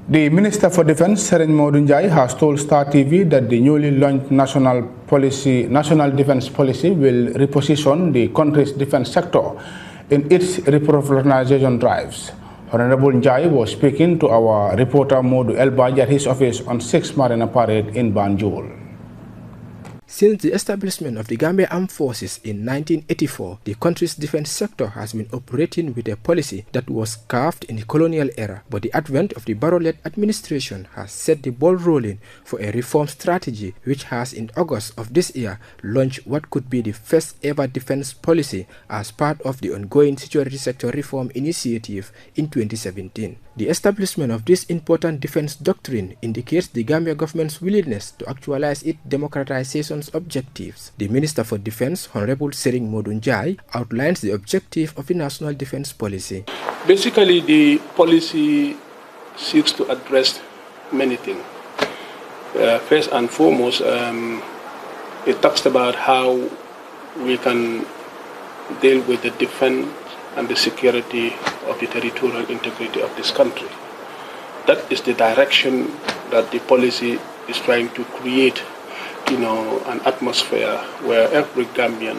The Minister for Defense, Sereny Modou has told Star TV that the newly launched National Defense Policy will reposition the country's defense sector in its reprofessionalization drives. Honorable Njai was speaking to our reporter Modou Elbaj at his office on 6th Marina Parade in Banjul. Since the establishment of the Gambia Armed Forces in 1984, the country's defense sector has been operating with a policy that was carved in the colonial era, but the advent of the Barrow-led administration has set the ball rolling for a reform strategy which has in August of this year launched what could be the first ever defense policy as part of the ongoing security sector reform initiative in 2017. The establishment of this important defense doctrine indicates the Gambia government's willingness to actualize its democratization objectives. The Minister for Defense, Honorable Sereny Modou, outlines the objective of the National Defense Policy. Basically, the policy seeks to address many things. First and foremost, it talks about how we can deal with the defense and the security of the territorial integrity of this country. That is the direction that the policy is trying to create, an atmosphere where every Gambian,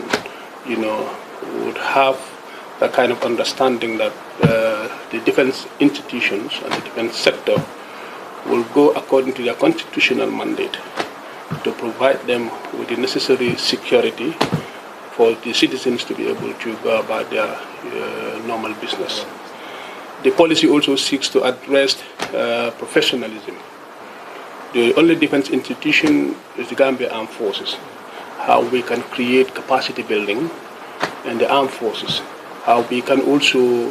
would have that kind of understanding that the defense institutions and the defense sector will go according to their constitutional mandate to provide them with the necessary security for the citizens to be able to go about their normal business. The policy also seeks to address professionalism. The only defense institution is the Gambia Armed Forces. How we can create capacity building in the armed forces. How we can also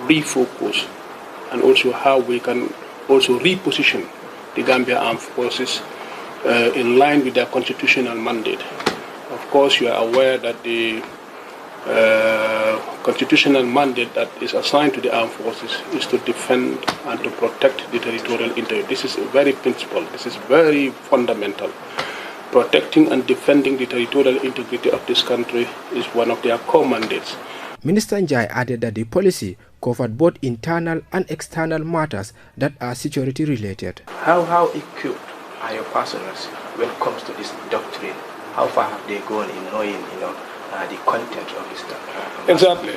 refocus, and also how we can also reposition the Gambia Armed Forces in line with their constitutional mandate. Of course, you are aware that the constitutional mandate that is assigned to the armed forces is to defend and to protect the territorial integrity. This is a very principle. This is very fundamental. Protecting and defending the territorial integrity of this country is one of their core mandates. Minister Njai added that the policy covered both internal and external matters that are security related. How equipped are your personnel when it comes to this doctrine? How far have they gone in knowing, the content of this doctrine? Exactly.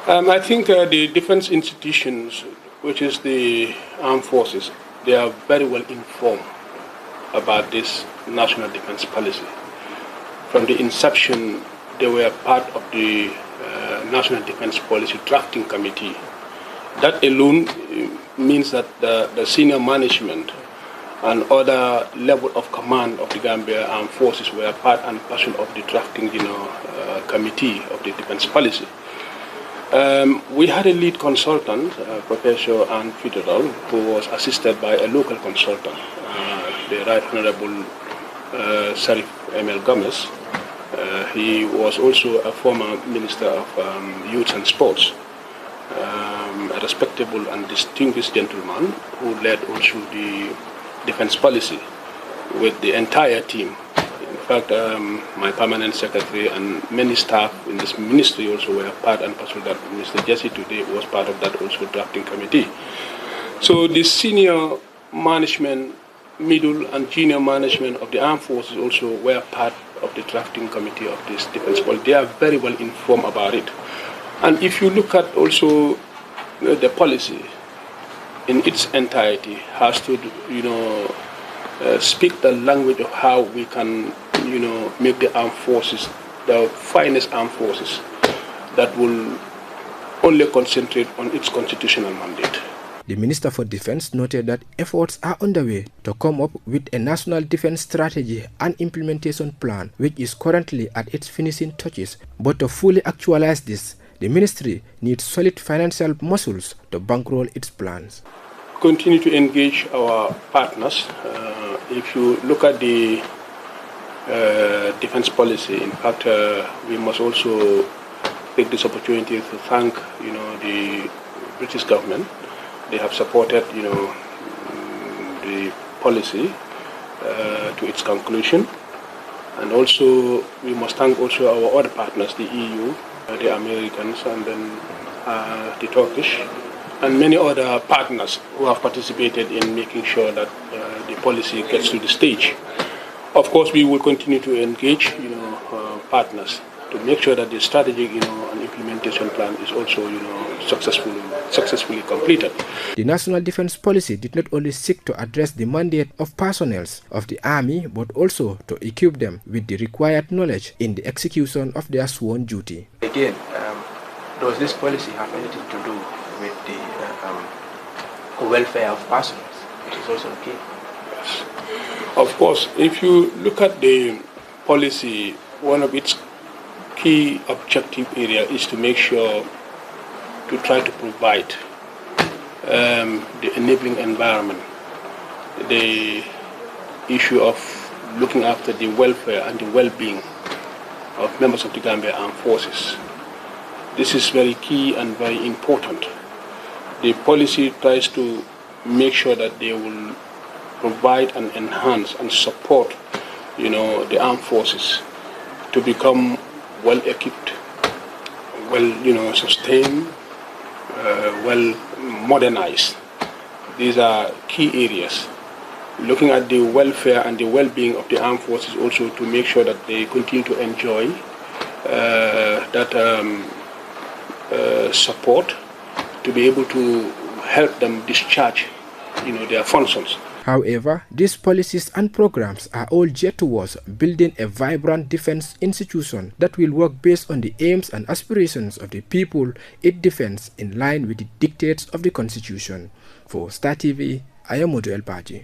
I think the defense institutions, which is the armed forces, they are very well informed about this national defense policy. From the inception, they were part of the National Defense Policy Drafting Committee. That alone means that the senior management and other level of command of the Gambia Armed Forces were part and parcel of the drafting, committee of the defense policy. We had a lead consultant, Professor Ann Federal, who was assisted by a local consultant, the Right Honorable Sharif Emil Gomez. He was also a former Minister of Youth and Sports, a respectable and distinguished gentleman who led also the defense policy with the entire team. In fact, my permanent secretary and many staff in this ministry also were part and parcel of that. Mr. Jesse today was part of that also drafting committee. So the senior management, middle and junior management of the armed forces also were part of the drafting committee of this defense policy. They are very well informed about it. And if you look at also the policy in its entirety has to, speak the language of how we can, make the armed forces the finest armed forces that will only concentrate on its constitutional mandate. The Minister for Defense noted that efforts are underway to come up with a national defense strategy and implementation plan, which is currently at its finishing touches. But to fully actualize this, the ministry needs solid financial muscles to bankroll its plans. Continue to engage our partners. If you look at the defense policy, in fact, we must also take this opportunity to thank, the British government. They have supported, the policy to its conclusion. And also, we must thank also our other partners, the EU, the Americans, and then the Turkish, and many other partners who have participated in making sure that the policy gets to the stage. Of course, we will continue to engage, partners to make sure that the strategic, and implementation plan is also, successfully completed. The National Defense Policy did not only seek to address the mandate of personnel of the Army, but also to equip them with the required knowledge in the execution of their sworn duty. Again, does this policy have anything to do with the welfare of personnel, which is also key? Yes. Of course, if you look at the policy, one of its key objective area is to make sure to try to provide the enabling environment, the issue of looking after the welfare and the well-being of members of the Gambia Armed Forces. This is very key and very important. The policy tries to make sure that they will provide and enhance and support, the armed forces to become well equipped, well, sustained, well modernized. These are key areas. Looking at the welfare and the well-being of the armed forces also to make sure that they continue to enjoy that support to be able to help them discharge, their functions. However, these policies and programs are all geared towards building a vibrant defense institution that will work based on the aims and aspirations of the people it defends in line with the dictates of the Constitution. For Star TV, I am Modu El Baji.